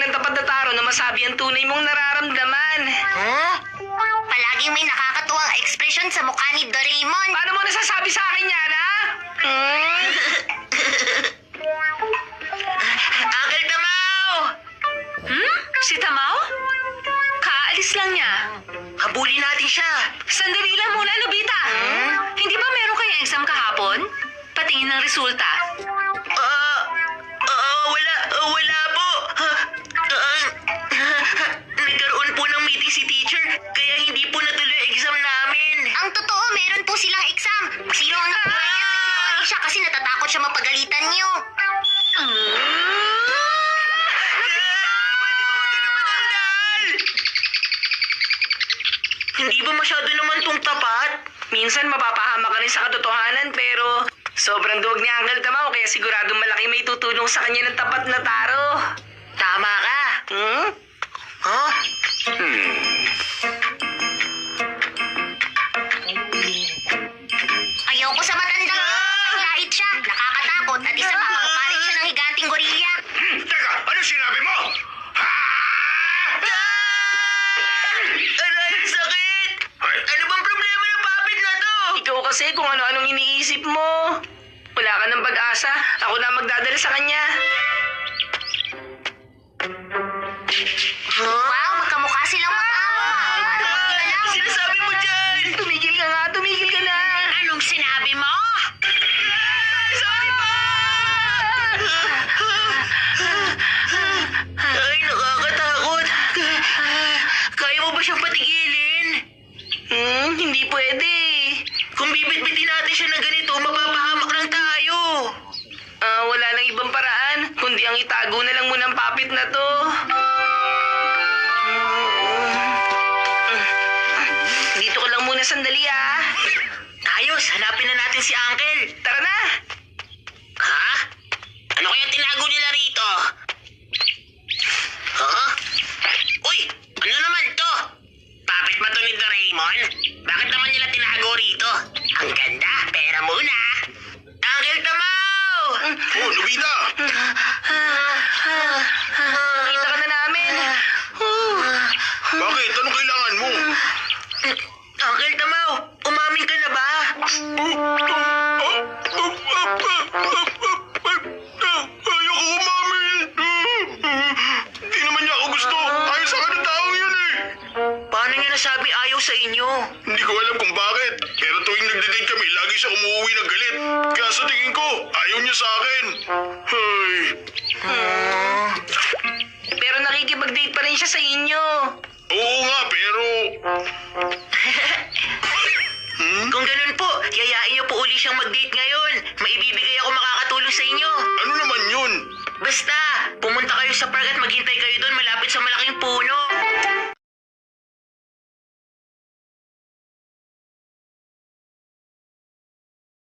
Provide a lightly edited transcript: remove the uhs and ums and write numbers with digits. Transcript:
ng tapat na taro na masabi ang tunay mong nararamdaman. Huh? Palaging may nakakatuwang ekspresyon sa mukha ni Doraemon. Paano mo nasasabi sa akin yan, ha? Uncle Tamao! Si Tamao? Kaalis lang niya. Habulin natin siya. Sandali lang muna, Nobita. Hindi ba meron kayong exam kahapon? Patingin ng resulta. Wala po. Nagkaroon po ng meeting si teacher, kaya hindi po natuloy ang exam namin. Ang totoo, meron po silang exam. Sino ang nagsinungaling siya kasi natatakot siya mapagalitan niyo. Hindi ba masyado naman tong tapat? Minsan mapapahama ka rin sa katotohanan pero sobrang duwag ni Uncle Tamao kaya siguradong malaki may tutulong sa kanya ng tapat na taro. Tama ka. Huh? Ayoko sa matandang lait siya. Nakakatakot at isa pa makapalit siya ng higanting gorilla. Teka, ano sinabi mo? Aray, sakit! Ano bang problema ng puppet na to? Ikaw kasi kung ano-anong iniisip mo. Wala ka ng pag-asa. Ako na magdadala sa kanya. Wow, magkamukha silang mag-ama. Ano sinasabi mo dyan? Tumigil ka nga, tumigil ka na. Anong sinabi mo? Sorry pa! Ay, nakakatakot. Kaya mo ba siyang patigilin? Hindi pwede. Kung bibit-bitin natin siya ng ganito, mapapahamak lang tayo. Wala lang ibang paraan, kundi ang itago na lang muna ang puppet na to. Dito ko lang muna sandali, ah. Ayos, hanapin na natin si Uncle. Tara na! Ha? Ano kaya tinago nila rito? Huh? Uy! Ano naman to? Puppet ba to ni Doraemon? Bakit naman nila tinago rito? Ang ganda, pera muna. Uncle Tamao! Oh, Nobita! Nakita ka na namin. Bakit? Anong kailangan mo? Uncle Tamao, umamin ka na ba? Ayoko umamin! Hindi naman niya ako gusto. Ayaw sa akin ng taong yun eh. Paano niya nasabi ayaw sa inyo? Hindi ko alam kung bakit. Pero tuwing nagde-date kami, lagi siya umuwi ng galit. Kaya sa tingin ko, ayaw niya sa akin. Ay. Pero nakikipag-date pa rin siya sa inyo. Oo nga, pero... Kung ganun po, yayain niyo po uli siyang mag-date ngayon. Maibibigay ako makakatulong sa inyo. Ano naman yun? Basta, pumunta kayo sa park at maghintay kayo